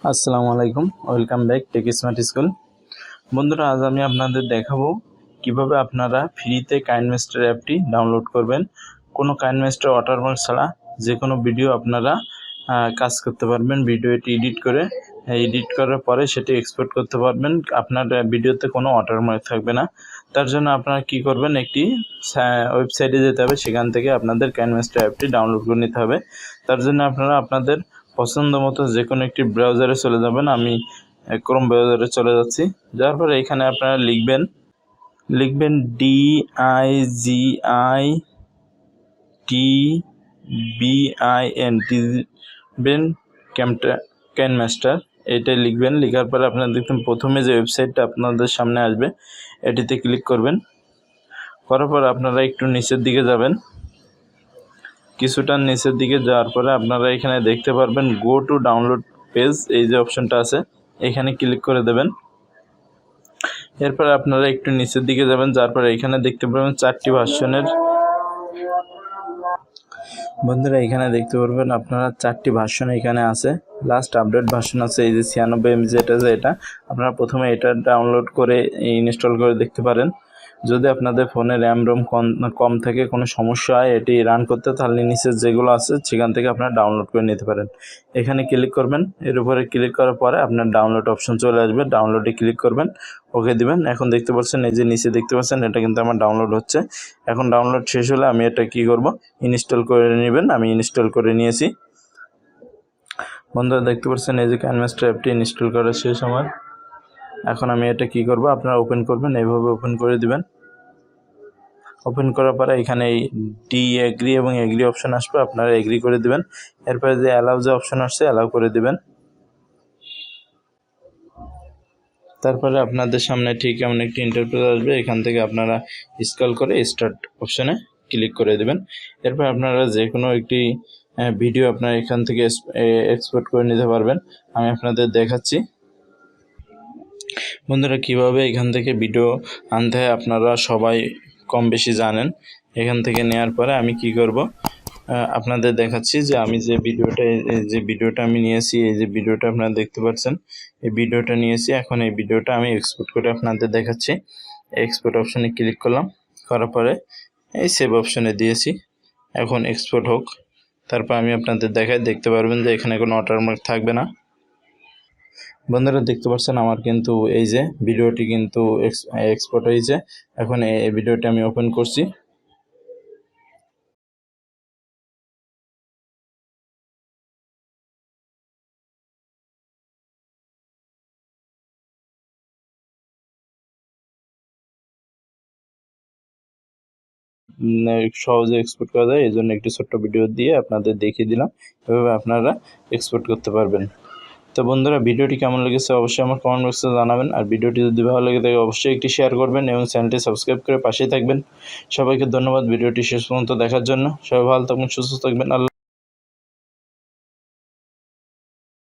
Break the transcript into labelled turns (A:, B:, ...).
A: আসসালামু আলাইকুম, welcome back Tech Smart School. বন্ধুরা, আজ আমি আপনাদের দেখাবো কিভাবে আপনারা ফ্রিতে কাইনমেস্টার অ্যাপটি ডাউনলোড করবেন। কোনো কাইনমেস্টার ওয়াটারমার্ক ছাড়া যে কোনো ভিডিও আপনারা কাজ করতে পারবেন। ভিডিওটি এডিট করার পরে সেটি এক্সপোর্ট করতে পারবেন। আপনার ভিডিওতে কোনো ওয়াটারমার্ক থাকবে না। তার জন্য আপনারা কি করবেন, একটি ওয়েবসাইটে যেতে হবে, সেখান থেকে আপনাদের কাইনমেস্টার অ্যাপটি ডাউনলোড করে নিতে হবে। তার জন্য আপনারা আপনাদের পছন্দ মতো যে কোনো একটি ব্রাউজারে চলে যাবেন। আমি ক্রোম ব্রাউজারে চলে যাচ্ছি। যার পরে এখানে আপনারা লিখবেন DIGITBIN কাইনমাস্টার, এটাই লিখবেন। লেখার পরে আপনারা দেখবেন প্রথমে যে ওয়েবসাইটটা আপনাদের সামনে আসবে এটিতে ক্লিক করবেন। করার পর আপনারা একটু নিচের দিকে যাবেন। কিছুটা নিচের দিকে যাওয়ার পরে আপনারা এখানে দেখতে পারবেন গো টু ডাউনলোড পেজ, এই যে অপশনটা আছে এখানে ক্লিক করে দেবেন। এরপর আপনারা একটু নিচের দিকে যাবেন, যার পরে এখানে দেখতে পারবেন 4টি ভার্সনের। বন্ধুরা, এখানে দেখতে পারবেন আপনারা 4টি ভার্সন এখানে আছে। লাস্ট আপডেট ভার্সন আছে এই যে 96 MB, এটা আপনারা প্রথমে এটা ডাউনলোড করে ইনস্টল করে দেখতে পারেন। যদি আপনাদের ফোনে র্যাম রোম কম থাকে, কোনো সমস্যা হয় এটি রান করতে, তাহলে নিচে যেগুলো আছে সেখান থেকে আপনারা ডাউনলোড করে নিতে পারেন। এখানে ক্লিক করবেন। এর উপরে ক্লিক করার পরে আপনার ডাউনলোড অপশন চলে আসবে, ডাউনলোডে ক্লিক করবেন, ওকে দিবেন। এখন দেখতে পাচ্ছেন এই যে নিচে দেখতে পাচ্ছেন এটা কিন্তু আমার ডাউনলোড হচ্ছে। এখন ডাউনলোড শেষ হলে আমি এটা কি করব, ইনস্টল করে নেবেন। আমি ইনস্টল করে নিয়েছি। বন্ধুরা, দেখতে পাচ্ছেন এই যে কাইনমাস্টার অ্যাপটি ইনস্টল করা শেষ আমার। এখন আমি এটা কি করব, আপনারা ওপেন করবেন, এইভাবে ওপেন করে দিবেন। ওপেন করার পরে এখানে এই এগ্রি এবং এগ্রি অপশন আসবে, আপনারা এগ্রি করে দিবেন। এরপরে যে অ্যালাউ যে অপশন আসছে অ্যালাউ করে দিবেন। তারপরে আপনাদের সামনে ঠিক এমন একটি ইন্টারফেস আসবে, এখান থেকে আপনারা স্ক্রল করে স্টার্ট অপশনে ক্লিক করে দিবেন। এরপর আপনারা যে কোনো একটি ভিডিও আপনারা এখান থেকে এক্সপোর্ট করে নিতে পারবেন। আমি আপনাদের দেখাচ্ছি বন্ধুরা কিভাবে এখান থেকে ভিডিও আনতে হয়। আপনারা সবাই কম বেশি জানেন। এখান থেকে নেওয়ার পরে আমি কি করব, আপনাদের দেখাচ্ছি যে আমি যে ভিডিওটা আমি নিয়েছি, এই যে ভিডিওটা আপনারা দেখতে পাচ্ছেন, এই ভিডিওটা নিয়েছি। এখন এই ভিডিওটা আমি এক্সপোর্ট করে আপনাদের দেখাচ্ছি। এক্সপোর্ট অপশনে ক্লিক করলাম, করার পরে এই সেভ অপশনে দিয়েছি। এখন এক্সপোর্ট হোক। তারপর আমি আপনাদের দেখতে পারবেন যে এখানে কোনো ওয়াটারমার্ক থাকবে না। বন্ধুরা, দেখতে পাচ্ছেন আমার কিন্তু এই যে ভিডিওটি কিন্তু এক্সপোর্ট হয়েছে। এখন এই ভিডিওটি আমি ওপেন করছি। সহজে এক্সপোর্ট করা যায়, এই জন্য একটি ছোট্ট ভিডিও দিয়ে আপনাদের দেখিয়ে দিলাম। এভাবে আপনারা এক্সপোর্ট করতে পারবেন। তো বন্ধুরা, ভিডিওটি কেমন লেগেছে অবশ্যই আমার কমেন্ট বক্সে জানাবেন। আর ভিডিওটি যদি ভালো লাগে থাকে অবশ্যই একটি শেয়ার করবেন এবং চ্যানেলটি সাবস্ক্রাইব করে পাশেই থাকবেন। সবাইকে ধন্যবাদ ভিডিওটি শেষ পর্যন্ত দেখার জন্য। সবাই ভালো থাকবেন, সুস্থ থাকবেন।